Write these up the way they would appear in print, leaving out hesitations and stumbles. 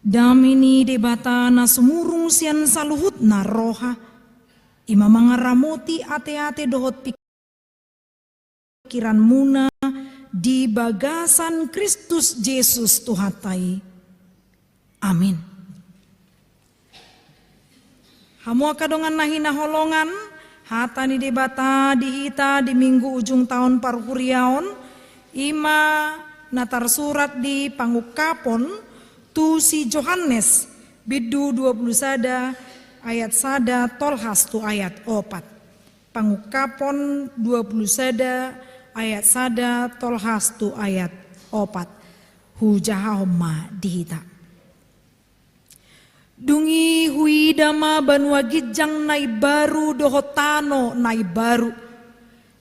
Damini debata na sumurung sian saluhut na roha. Ima mangaramoti ate-ate dohot pikiran muna di bagasan Kristus Yesus Tuhatai. Amin. Hamu kadongan nahina holongan hatani debata dihita di minggu ujung tahun parhuriaon ima natar surat di pangukapon tu si Johannes bidu 20 sada ayat sada tolhas tu ayat 4. Pangukapon 20 sada ayat sada tolhas tu ayat 4. Hujahoma dihita. Dungi hui dama banua gijang nai baru dohotano nai baru.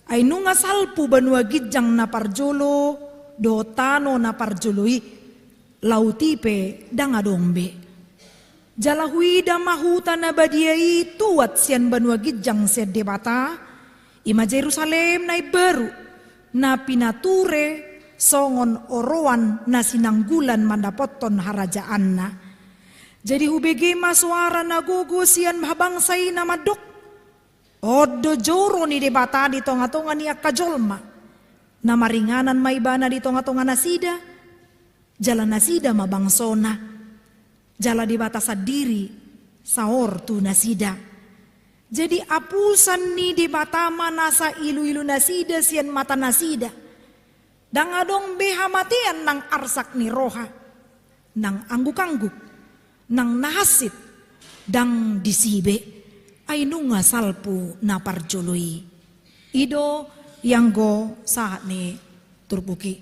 Ainunga salpu banua gijang na parjolo dohotano na parjoloi. Lautipe danga dombe. Jala hui dama huta na badiai tuat sian banua gijang sian debata. Ima Jerusalem nai baru. Na pinature songon oroan na sinanggulan mandapoton harajaan na. Jadi hubege suara nagogo sian mahabangsay na madok. Odo joro ni debata di tonga-tonga ni akajolma. Na maringanan maibana di tonga-tonga nasida. Jala nasida mabangsona. Jala debata sadiri saor tu nasida. Jadi apusan ni debata manasa ilu-ilu nasida sian mata nasida. Dangadong behamatian nang arsak ni roha. Nang angguk-angguk. Nang nahasit dang disibe ay nunga salpu na parjoloi ido yang go saat ni turbuki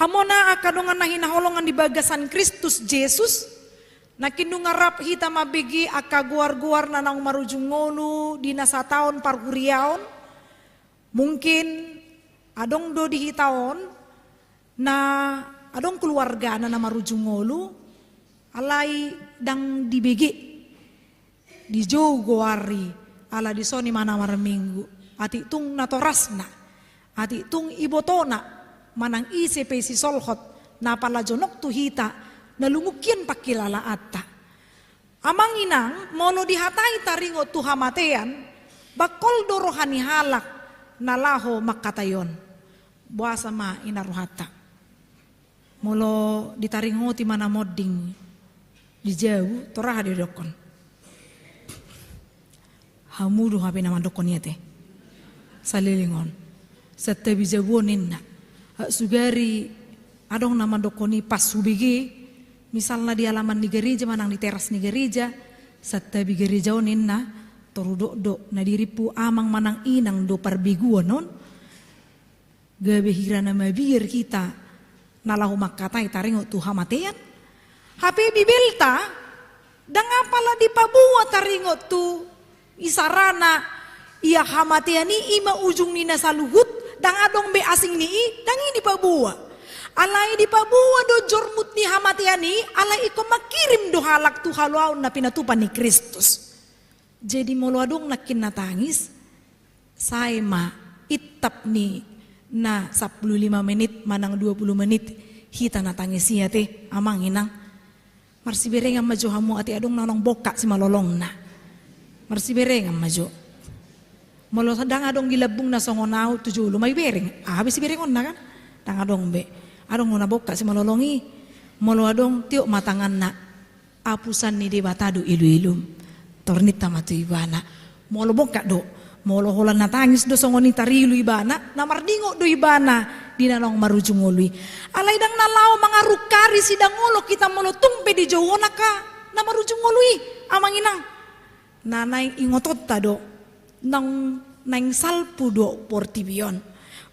hamona akadongan na hinaholongan di bagasan Kristus Yesus na kinungarap hita mabigi akaguar-guar na nang marujung ngolu di nasa taon parhuriaon mungkin adong do di hitaon na adong keluarga na marujung ngolu alai dang dibegi di jogoari ala di soni mana minggu ati tung natorasna ati tung ibotona manang ise pesi solhot na pala jonok tu hita nalungukian pakilala atta amang inang mono dihatai taringo tu hamatean bakol dorohani halak nalaho makatayon buasa ma inaruhata molo ditaringo ti mana modding di jauh torah di dokon hamudu hape nama dokon yate salilingon sete bijawonin na sugari adong nama dokoni pas subigi misalnya di halaman di gereja manang di teras di gereja sete bi gereja onin na torudok dok na diripu amang manang inang do parbiguan non gabe hirana mabir kita nalahu makatai taringo tu hamatean hape bibelta dang apala di pabuat taringot tu isarana ia hamatiani ima ujung nina saluhut dang adong be asing ni dang ini pabuat alai di pabuat do jormut ni hamatiani alai iko makirim do halak tu haluaun na pinatupan ni Kristus jadi molo adong nakin natangis saya ma itap ni na 15 menit manang 20 menit hita natangis siya te amang inang marsi bereng ang majo hamu ati adong nanong boka si malolong na. Marsi bereng ang majo. Molo dang adong gilabung na songonaw tujulo may bereng. Habis si bereng on na kan. Dang adong be. Adong na boka si malolongi. Molo adong tiok matangan na. Apusan ni debatado ilu-ilum. Tornit tamatu ibana. Molo boka do. Molo holan natangis do songoni tarilu ibana. Namardingo do ibana. Di nanong marujung ngului alay dang nalaw mga rukari sidang ulo kita molotong pe di jawona ka na marujung ngului amang inang nanay ingotot ta do nang nang salpu do portibion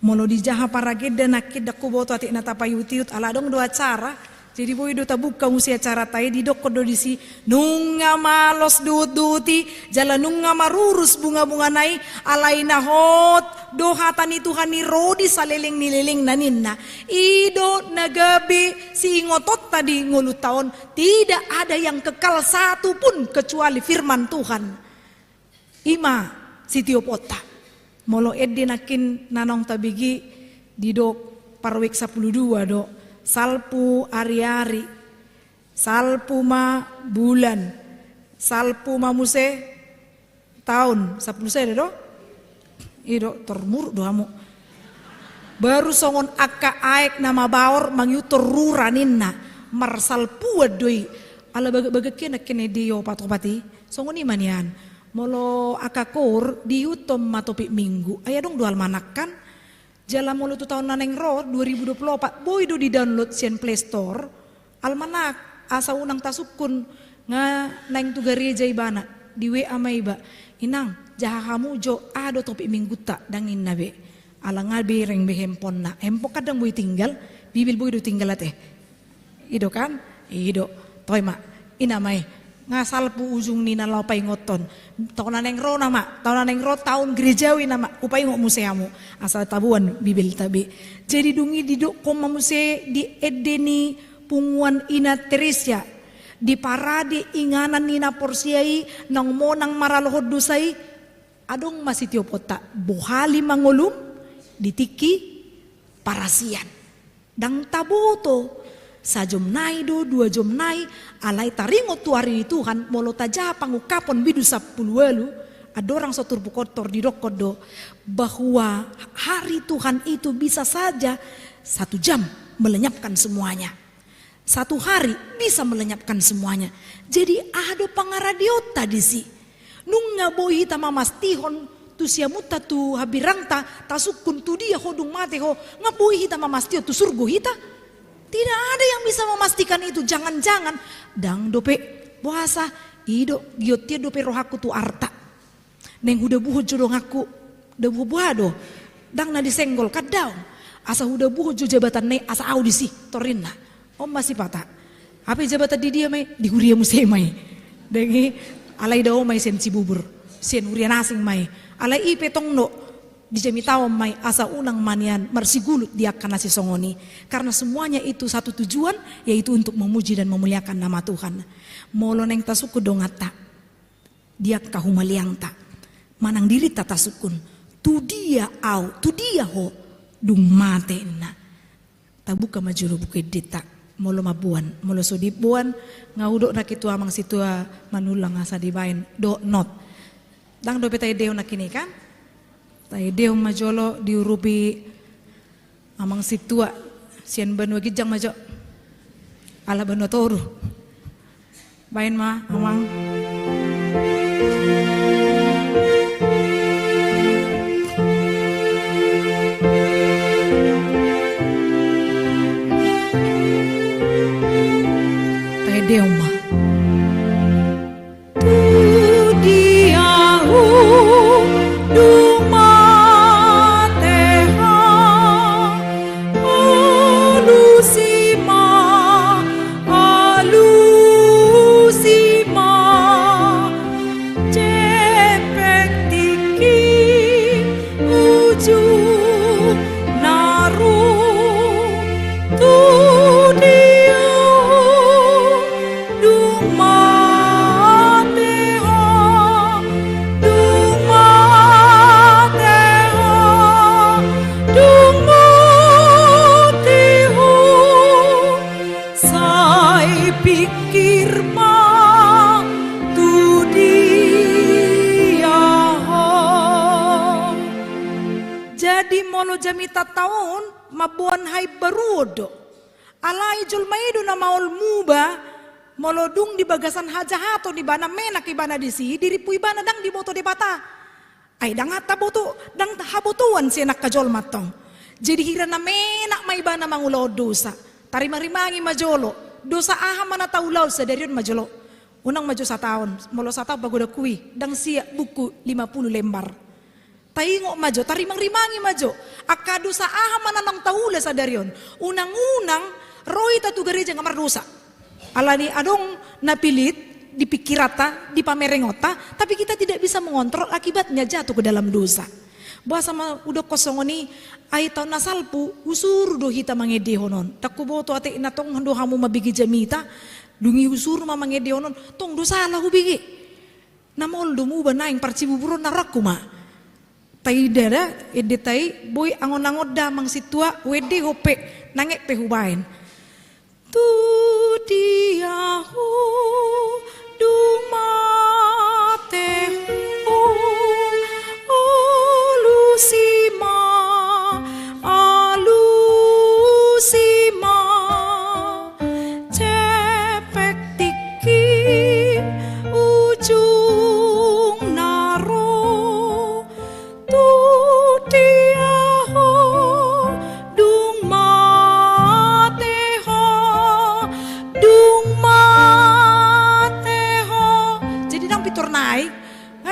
molo di jaha parageda nakid da kuboto ati natapayutiut ala dong do acara jadi boy do tabuk ka musi acara tay di dok do disi nunga malos duti jala nunga marurus bunga-bunga nai alay nahot do hatani Tuhan ni rodi saliling nililing naninna ido nagabi si ngotot tadi ngulu tahun tidak ada yang kekal satu pun kecuali firman Tuhan ima si tiopota molo edde nakin nanong tabigi di do parwek 12 do salpu ari-ari salpuma bulan, salpuma muse tahun, 10 saya do. Ido termur doamu. Baru songon akka aek nama baor mangyutor ruraninna marsal puad doi ala baga kena kene dio patopati songon iman yan molo akka kor diutom matopi minggu aya dong dual manakan jala molo tu tahun naneng ro 2024 boy do di download sian Play Store almanak asa unang tasukun nga neng tu gereja ibana di WA maiba inang jaha kamu jo ado topi minggu tak dangin nabe ala nga bereng be handphone na handphone kadang boy tinggal bibil boy do tinggal ate ido kan ido toy ma inamay nga salpu ujung ni nalapay ngoton tahun neng ro nama tahun gerejawi nama upay ngo museamu asal tabuan bibil tabi jadi dungi didok koma muse di edeni punguan ina Teresia di parade inganan nina porsiai nang monang maralohod dusai adong masih tiopota bohali mangolum ditiki parasian dang taboto sajom nai do 2 jom nai alai taringo tu hari Tuhan molo taja pangukapon bidu 10 walu adorang sotur bukotor di dokodo bahwa hari Tuhan itu bisa saja 1 jam melenyapkan semuanya 1 hari bisa melenyapkan semuanya jadi ada pangaradiota di si nunga boy hita mamastihon tu siamuta tu habirangta tasukun tu dia hodung mate ho ngapui hita mamastio tu surgo hita tidak ada yang bisa memastikan itu jangan-jangan dang dope puasa ido giotia dope rohaku tu arta neng huda buho jodong aku da buho buado dang na disenggol kadau asa huda buho jo jabatan ne asa audisi torina om masih patah apa jabatan di dia mai di huria musai mai dengi alai dao mai sen cibubur sen huria nasing mai alai ipe tong no dijamitaw may asa unang manian marsigulut dia karena si songoni karena semuanya itu satu tujuan yaitu untuk memuji dan memuliakan nama Tuhan molo neng tasuku dongata dia kahumaliang ta manang diri tatasukun tu dia ho dung mate na tabuka majulo buke dita molo mabuan molo sodibuan ngaudo na kitu amang situa manulang asa dibain do not dang do petay deo na kini kan tay deo majolo diurupi amang situa sian banua gijang majo ala banua toru bain ma amang tay deo ma jamita tahun mabuan hai barudo alai jul maidu na maol muba molodung di bagasan hajahato di bana menak ibana disi diri pu ibana dang di boto di bata ay dang hata boto dang habotuan si enak kajol matong jadi hira na menak ma ibana mangulo dosa tarima-rimangi majolo dosa aha mana taulaw sa darion majolo unang majo sa taon molo sa taon bagoda kui dang siya buku 50 lembar taingo majo, tarimang-rimangi majo. Akado sa aha mananang taula sa darion. Unang-unang, roy tatu gereja ngamar dosa. Alani adong napilit, dipikirata, dipamerengota, tapi kita tidak bisa mengontrol akibatnya jatuh ke dalam dosa. Bahasa udah kosong ini, ay taon nasalpu, usur do hita mangedehonon. Takuboto ate inatong hando hamu mabigi jamita, dungi usur mamangedehonon, tong dosa lah hubigi. Namol dumuba na yung parcibuburon na rakuma. Tai dada edetai boy angon-angon damang situa wede hope nangek pehubain tu dia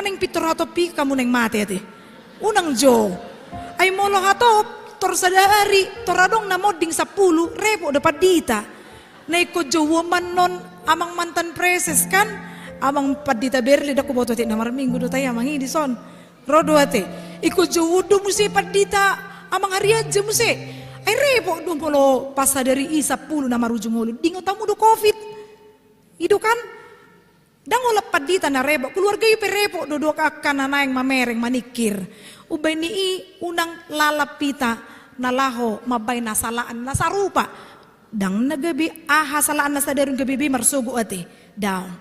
neng pitor hatopi kamu neng mati ati. Unang jo. Ay molo hatop tor sadari toradong na moding 10 repo dapat dita. Naiko jowo man non amang mantan preses kan. Amang padita berli dako boto ti namar minggu do tayo amang idi son. Rodo ate. Iko jowo do musi padita amang hari aja musi. Ay repo do molo pasadari 10 na marujung ulo. Dingo tamu do covid. Ido kan. Dang ulap padita na rebo, keluarga yu perepo dodok akan na yang mamereng manikir. Ubay ni unang lalapita na laho mabay na salaan na sarupa. Dang nagabi aha salaan na sadarong gabi marsugo ate. Down.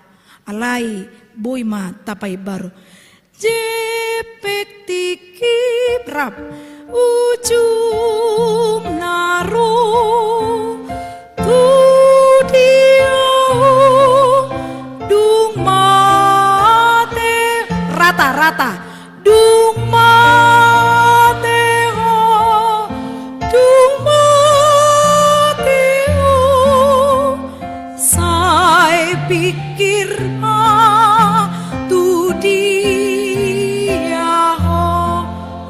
Alay boy ma tapay baro. Jepek tikip rap ujung naro tu dia rata dung mate ho saya pikir tu dia ho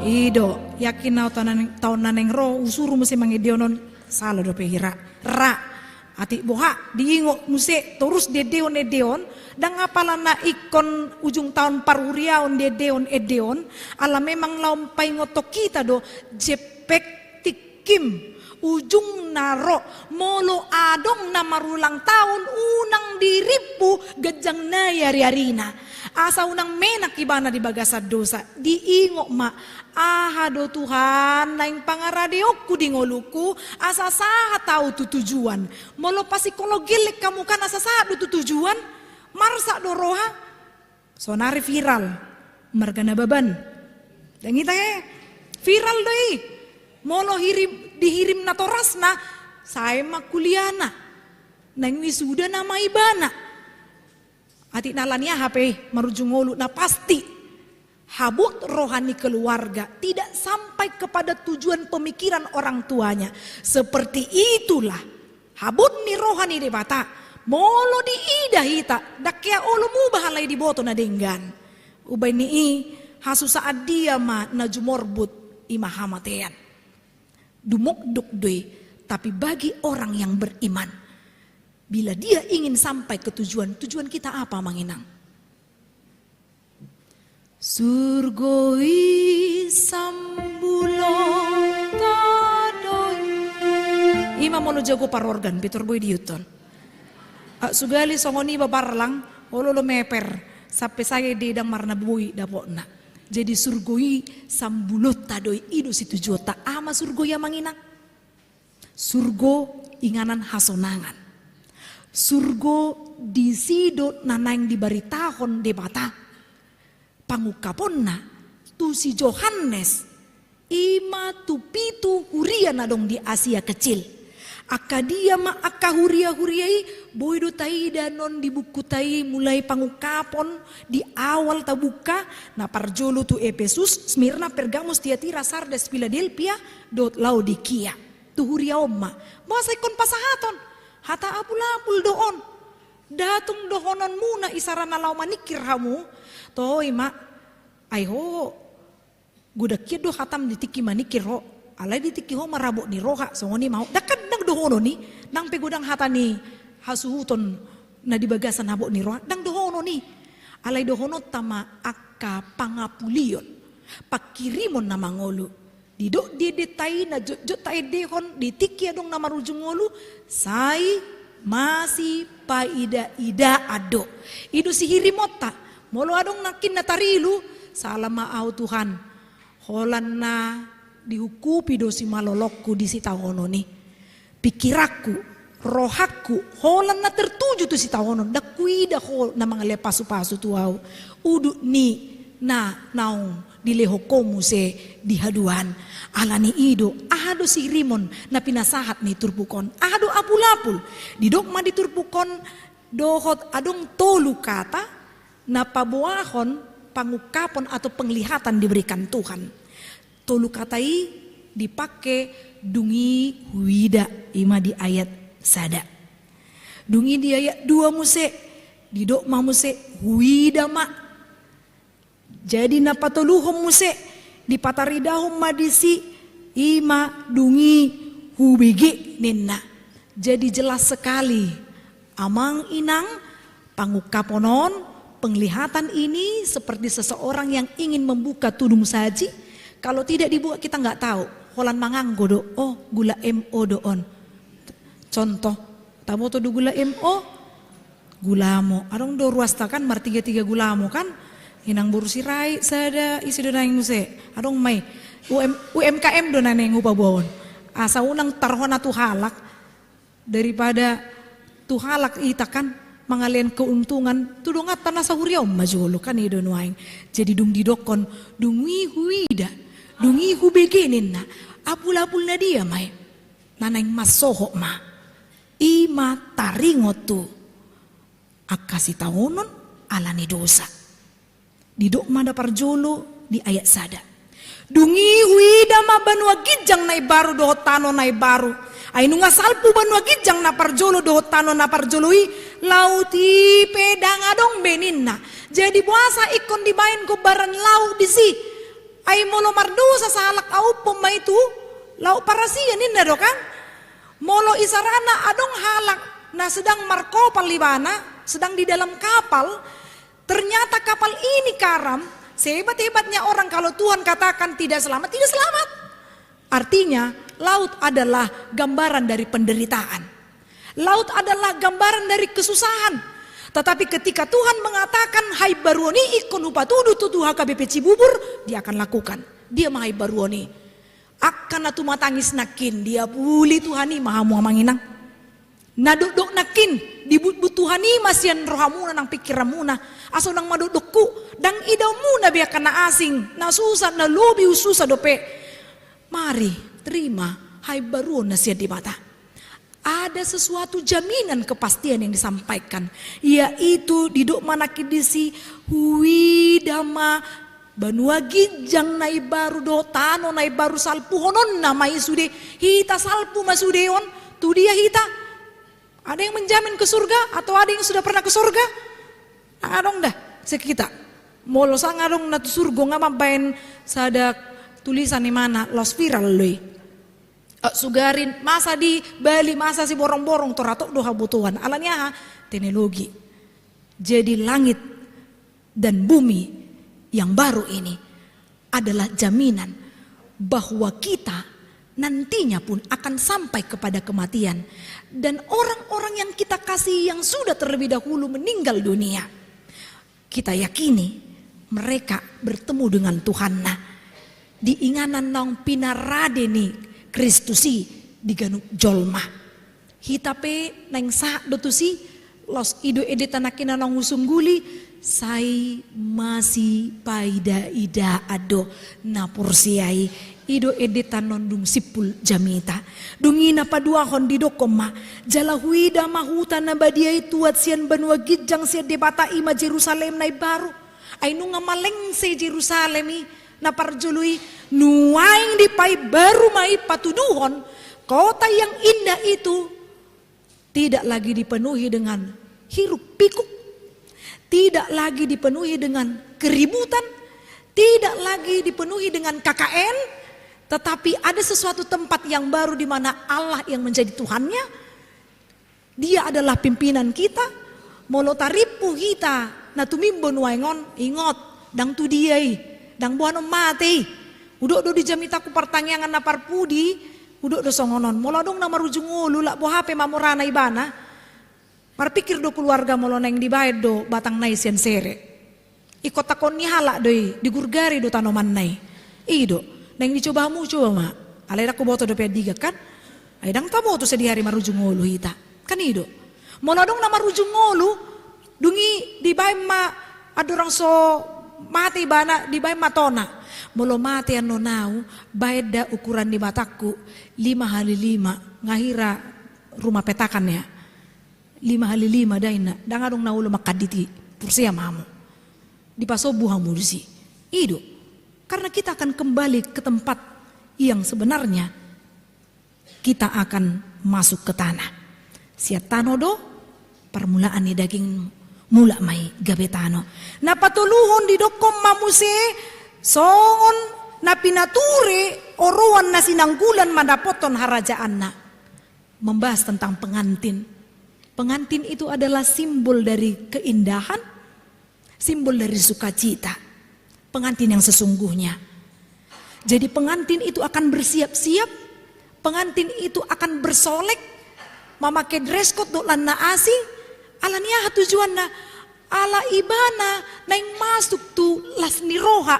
ido yakin na tahun naneng ro usuru mesti mangidionon salo do pehira ra ati boha diingo muse terus dedeon dan ngapalan na ikon ujung tahun paruriaon dedeon ala memang laumpai ngoto kita do jepek tikim ujung naro molo adong na marulang tahun unang diripu gejang na yari-yarina asa unang menak ibana di bagasad dosa diingo ma do Tuhan naing pangaradeokku di ngoluku asa saha tahu tu tujuan molo psikologilek kamu kan asa saha tu tujuan marsa do roha sonari viral margana baban dan kita viral doi molo dihirim na torasna saya mak kuliana nang wisuda nama ibana ati nalania HP marujung ngolu na pasti habut rohani keluarga tidak sampai kepada tujuan pemikiran orang tuanya. Seperti itulah habut ni rohani debata molo di ida hita dakya olo mubahalay di boto na denggan. Ubay ni hasu saat dia ma na jumorbut imahamatean. Dumukduk doi tapi bagi orang yang beriman bila dia ingin sampai ke tujuan kita apa manginang? Surgoi sambulo tadoi ima molo jago parorgan bitor boy diuton sugali songoni babarlang ololo meper sampai saya dedang marna boy dapokna jadi surgoi sambulo tadoi ido situ jota ama surgoi manginang surgo inganan hasonangan surgo disido nanang dibaritahon debata pangukaponna tu si Johannes ima tu pitu huria nadong di Asia kecil akadia ma akahuriai boydo taida non di buku tai mulai pangukapon di awal tabuka na parjolo tu Efesus Smyrna Pergamos Tiatira Sardes Philadelphia dot Laodikia tu huria omma masa ikon pasahaton hata apul-apul doon datung dohonon muna isarana lau manikir hamu toi mak aiho gudak do hatam ditiki manikir ho alai ditiki ho marabok ni roha songoni mau dakan nang dohono ni nang pegudang hatani hasuhuton na di bagasan habok ni roha nang dohono ni alai dohono tama akka pangapulion pakirimon na mangolu didok detai na jot tai dehon ditiki adong na marujung ngolu sai masih paida ado idu sihirimota molo adong nakin na tarilu salama au Tuhan holan na dihukupi dosi malolokku di sitawono ni pikiraku rohaku holan na tertuju tu sitawono dakuida hol na mga lepasu-pasu tuau udu ni na naung dilehokomu se dihaduan alani ido ahado si rimon na pinasahat ni turpukon ahado apul-apul didok ma di turpukon dohot adong tolu kata na pabuahon pangukapon atau penglihatan diberikan Tuhan. Tolu katai dipakai dungi huida ima di ayat sada. Dungi di ayat 2 muse didok ma muse huida ma Jadi napatuluhom muse di pataridahom madisi ima dungi hubigi ninna. Jadi jelas sekali amang inang pangukaponon penglihatan ini seperti seseorang yang ingin membuka tudung saji. Kalau tidak dibuka kita nggak tahu. Holan manganggo do, oh gula MO doon. Contoh, tamu to do gula MO, gulamo. Arong do ruastakan martiga-tiga gulamo kan? Hinang burusirai sada isi do naing muse. Arong may UMKM do naneng upabawon. Asa unang tarhona tu halak daripada tu halak itakan mangalian keuntungan tudongat tanah sahuriau majolo kan ido nuaing. Jadi dung didokon dungi huida, dungi hubegenin na apul-apul na dia may naneng masoho ma ima taringot tu akasi taonon alani dosa didok mada parjolo di ayat sada dungi huida ma banua gijang nai baru do tano nai baru ainu ngasalpu banua gijang na parjolo do tano na parjoloi lauti pedang adong beninna jadi puasa ikon dibain ko baran lau disi ay molo mardusa sa halak au pemai itu lau parasian ninna do kan molo isarana adong halak na sedang markopal libana sedang di dalam kapal ternyata kapal ini karam sehebat-hebatnya orang kalau Tuhan katakan tidak selamat artinya laut adalah gambaran dari penderitaan laut adalah gambaran dari kesusahan. Tetapi ketika Tuhan mengatakan hai baruoni ikon upatudu tutu HKBP Cibubur, dia akan lakukan. Dia mahai baruoni. Akan atu matangis nakin dia puli Tuhani mahamu amanginang. Naduk nakin dibut Tuhani masian rohamuna nang pikiramuna. Aso nang madudukku dang idamuna biarkan na asing, na susah na lobi ususa dope. Mari terima hai baruon na siya di mata. Ada sesuatu jaminan kepastian yang disampaikan, yaitu diduk manakidisi huidama banua gijang nai baru do tano nai baru salpu honon namai sude hita salpu masudeon tu dia hita. Ada yang menjamin ke surga atau ada yang sudah pernah ke surga? Adong dah sekita molo sang adong na surga ngamabain sada tulisan di mana los viral loy. Sugarin masa di Bali masa si borong-borong toratok doha butuhan alanya teknologi. Jadi langit dan bumi yang baru ini adalah jaminan bahwa kita nantinya pun akan sampai kepada kematian dan orang-orang yang kita kasih yang sudah terlebih dahulu meninggal dunia kita yakini mereka bertemu dengan Tuhan diinganan nong pinaradeni Kristusi diganu jolma hitape nang sa dotusi los ido edetanakin nang usungguli sai masih paida ida ado napursiai ido edetan nondung sipul jamita dungina padua hon didokoma jalahuida mahuta nabadiai tuat sian banua gijang sian debata ima Jerusalem nai baru ainu ngamaleng se Jerusalemi na parjului nuaing di pai baru mai patuduhon kota yang indah itu tidak lagi dipenuhi dengan hiruk pikuk, tidak lagi dipenuhi dengan keributan, tidak lagi dipenuhi dengan KKN, tetapi ada sesuatu tempat yang baru di mana Allah yang menjadi Tuhannya, dia adalah pimpinan kita, molo taripu kita na tumimbon waingon ingot dang tu diai dang buano mati udok do di jamitaku pertanyaan na parpudi udok do songonon molo dong na marujung ulu lak bo hape mamurana ibana parpikir do keluarga molo neng dibayad do batang nai sian sere ikot takon ni halak doi digurgari do tanoman nai ido neng dicoba ma alai aku boto do pediga kan ay dang tabo to sedi hari marujung ulu hita kan ido molo dong na marujung ulu dungi dibayad ma adorang so mati bana di bay matona molo mati ano nau baeda ukuran di mataku 5x5 ngahira rumah petakan ya 5x5 daina dangadong naulo makaditi pursia mamu di pasobu hamu disi ido karena kita akan kembali ke tempat yang sebenarnya kita akan masuk ke tanah siat tanodo permulaan ni daging mula mai gabetano. Na patuluhon di dokom mamuse songon na pinature oruan na sinanggulan madapoton harajaan na. Membahas tentang pengantin. Pengantin itu adalah simbol dari keindahan, simbol dari sukacita. Pengantin yang sesungguhnya. Jadi pengantin itu akan bersiap-siap, pengantin itu akan bersolek, memakai dress code do lan na asing, ala niya tujuan na ala ibana na yang masuk tu las niroha,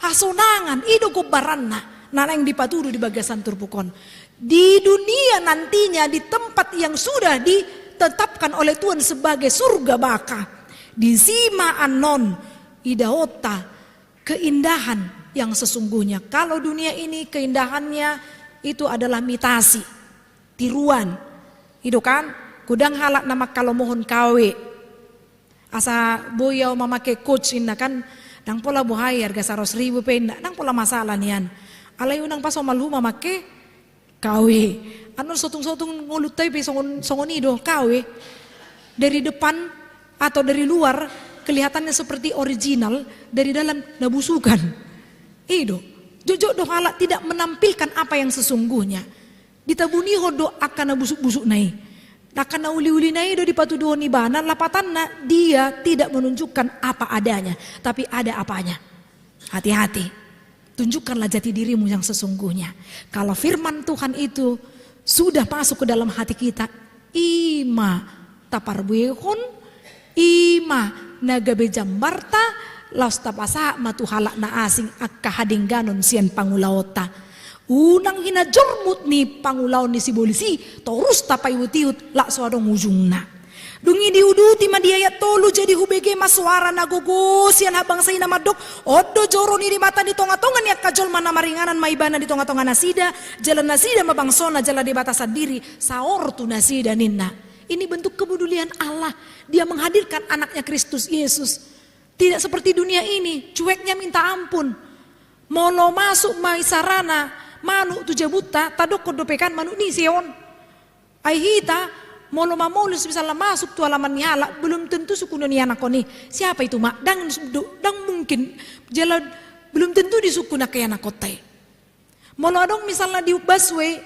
hasonangan, ido gobaran na yang dipaturu di bagasan turbukon. Di dunia nantinya di tempat yang sudah ditetapkan oleh Tuhan sebagai surga baka, di sima anon idaota keindahan yang sesungguhnya. Kalau dunia ini keindahannya itu adalah mitasi, tiruan. Itu kan kudang halak nama kalau mohon kawe. Asa boyau memakai coach inna kan nang pola buhayar ga 100.000 penda nang pola masalah nian. Alay unang paso malu memakai kawe. Anu sotung-sotung ngulutai pe songon ido kawe. Dari depan atau dari luar kelihatannya seperti original, dari dalam nabusukan. Ido, jojo do halak tidak menampilkan apa yang sesungguhnya. Ditabuni hodo akan nabusuk-busuk nai. Akan nauli-uli nai do dipatuduhon ibana lapatanna dia tidak menunjukkan apa adanya, tapi ada apanya. Hati-hati. Tunjukkanlah jati dirimu yang sesungguhnya. Kalau firman Tuhan itu sudah masuk ke dalam hati kita, ima taparbuehon, ima nagabe jambarta, laus tapasa matu halak na asing akka hadingganon sian pangulaota. Unang hinajormut ni pangulaon ni si polisi, terus tapay utiut lak suadong ujungna. Dungi diuduti madiaya tolu jadi hubege masuara nagugusyan habang sa inamadok. Odo joro ni di mata di tonga-tongan ya kajol mana maringanan maibana di tonga-tonga nasida. Jalan nasida mabangsona jalan di batas diri. Saor tu nasida ninna. Ini bentuk kepedulian Allah. Dia menghadirkan anaknya Kristus Yesus. Tidak seperti dunia ini, cueknya minta ampun. Molo masuk maisarana, manu tu jabuta, tadok kodopekan manu ni sion. Aihita molo mamolus misalnya masuk tu halaman nyala, belum tentu suku ni anak koni. Siapa itu mak? Dang mungkin jalan belum tentu di suku nak kaya anak kota. Molo adong misalnya di busway,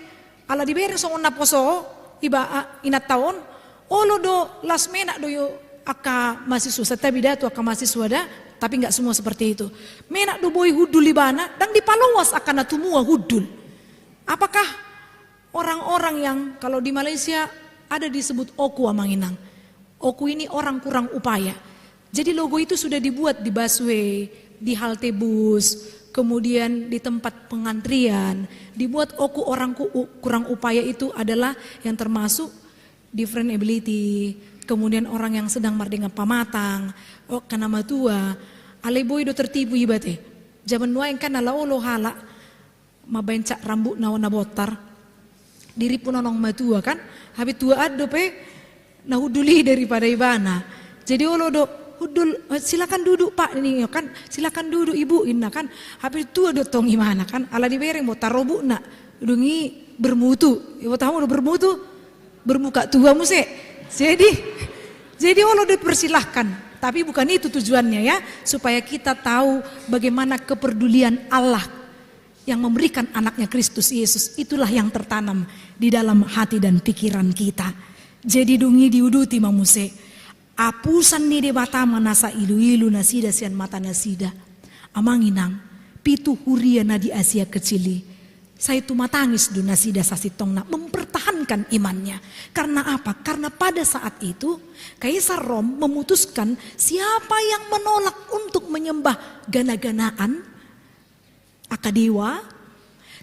ala diberi songon naposo, iba inat tahun, olo do las menak do yo aka mahasiswa tapi datu aka mahasiswa dah, tapi nggak semua seperti itu. Menak do boy hudul ibana, dang dipalowas akan natumua hudul. Apakah orang-orang yang kalau di Malaysia ada disebut oku amanginang. Oku ini orang kurang upaya. Jadi logo itu sudah dibuat di busway, di halte bus, kemudian di tempat pengantrian. Dibuat oku orang kurang upaya itu adalah yang termasuk different ability, kemudian orang yang sedang merdeka pamatang, karena matua, aleboy do tertipu ibate. Zaman nuaing kan ala olo hala, mabencak rambut na botar, diri pun nonong matua kan, habis tua ado pe, nah huduli daripada ibana. Jadi olo do hudul, silakan duduk pak ini kan, silakan duduk ibu inna kan, habis tua do tong imana kan, ala dibereng botar robu nak, dungi bermutu, ibu tahu do bermutu, bermuka tua muse. Jadi olo dipersilahkan, tapi bukan itu tujuannya ya, supaya kita tahu bagaimana kepedulian Allah yang memberikan anaknya Kristus Yesus. Itulah yang tertanam di dalam hati dan pikiran kita. Jadi dungi diuduti mamuse, apusan ni de batama nasa ilu-ilu nasida sian mata nasida, amanginang pitu huria na di Asia kecili. Saya itu matangis du nasida sasitong na mempertahankan imannya. Karena apa? Karena pada saat itu Kaisar Rom memutuskan siapa yang menolak untuk menyembah gana-ganaan, akadewa,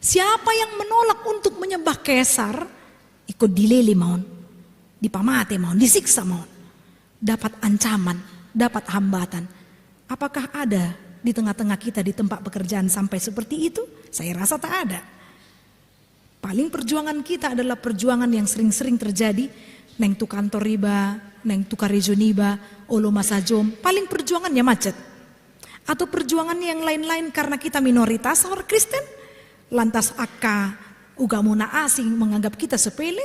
siapa yang menolak untuk menyembah Kaisar, ikut dilele maun, dipamate maun, disiksa maun, dapat ancaman, dapat hambatan. Apakah ada di tengah-tengah kita di tempat pekerjaan sampai seperti itu? Saya rasa tak ada. Paling perjuangan kita adalah perjuangan yang sering-sering terjadi, neng tu kantor riba, neng tu karejo niba, olo masajom, paling perjuangannya macet. Atau perjuangan yang lain-lain karena kita minoritas orang Kristen, lantas aka ugamuna asing menganggap kita sepele,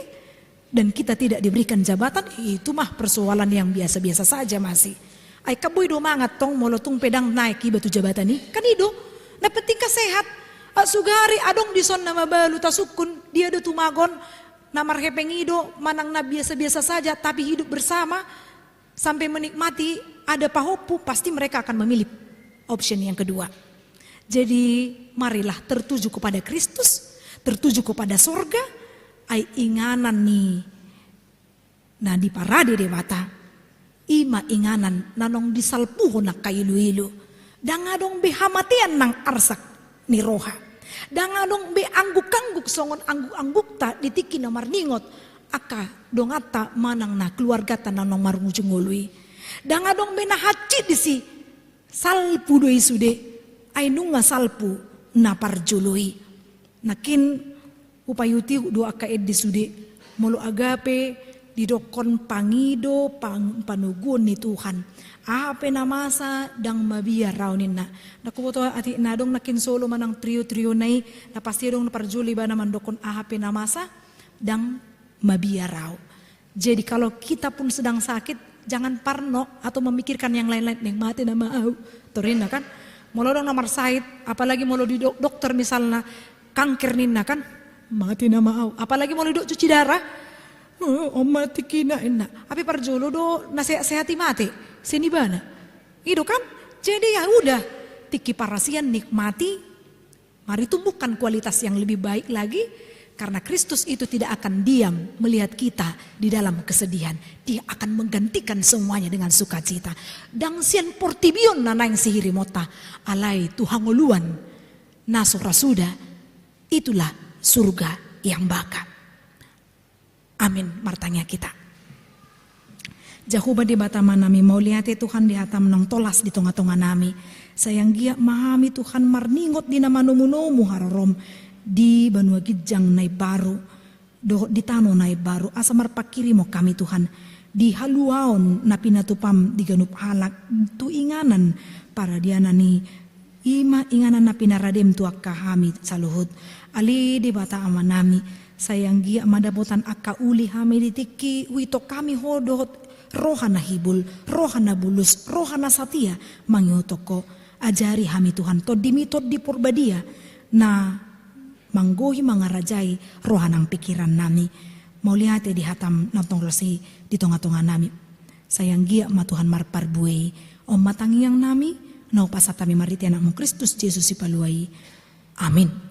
dan kita tidak diberikan jabatan, itu mah persoalan yang biasa-biasa saja masih. Ay kaboy do mangat tong molotong pedang naik batu jabatan ni kan ido. Na penting ka sehat. Sugari adong dison na mabalu tasukun dia do tumagon na marhepeng ido manang na biasa-biasa saja tapi hidup bersama sampai menikmati ada pahopu, pasti mereka akan memilih option yang kedua. Jadi marilah tertuju kepada Kristus, tertuju kepada sorga, ay inganan ni na di parade dewata, ima inganan nanong disalpuho na kailu-ilu, dangadong behamatian nang arsak ni roha, dangadong be angguk-angguk songon angguk-angguk ta ditiki na marningot, aka dongata manang na keluarga ta nanong marungujungului, dangadong be nahaci disi salpu doi sude, ay nunga salpu na parjului, nakin upayuti doa kaed di sude molo agape didokon pangido panugun ni Tuhan ape namasa dang mabiar raunin na nakuboto ati nadong nakin solo manang trio nai na pasti dong parjuli ba naman dokon ape namasa dang mabiar raw. Jadi kalau kita pun sedang sakit jangan parno atau memikirkan yang lain-lain nih mati na mau torin kan molo dong nomor sait apalagi molo di dokter misalnya kanker ninna kan mati na mau apalagi molo di cuci darah mati kina inna api parjolo do nasehat-sehati mati sini bana itu kan jadi ya udah tiki parasian nikmati mari tumbuhkan kualitas yang lebih baik lagi karena Kristus itu tidak akan diam melihat kita di dalam kesedihan, dia akan menggantikan semuanya dengan sukacita. Dang sian portibion nanaing sihiri mota alai tuhanguluan naso rasuda itulah surga yang baka. Amin martanya kita. Jahuba di batama nami mau lihat Tuhan di hatam nang tolas di tonga-tonga nami. Sayang gia mahami Tuhan marningot di nama nomu-nomu hararom di banua gijang nai baru do di tano nai baru asa marpakiri mo kami Tuhan di haluaon na pinatupam di ganup halak tu inganan para dianani ima inganan na pinaradem tu kami saluhut ali di bata amanami sayang gia madabotan akka uli hami ditiki wito kami hodot rohana hibul rohana bulus rohana satia mangyotoko ajari hami Tuhan to dimitot di purbadia na manggohi mangarajai rohanang pikiran nami mau lihat di hatam nantong rasi di tonga-tonga nami sayang gia ma Tuhan marparbuei om matangi yang nami nau pasatami mariti anakmu Kristus Yesus ipaluai amin.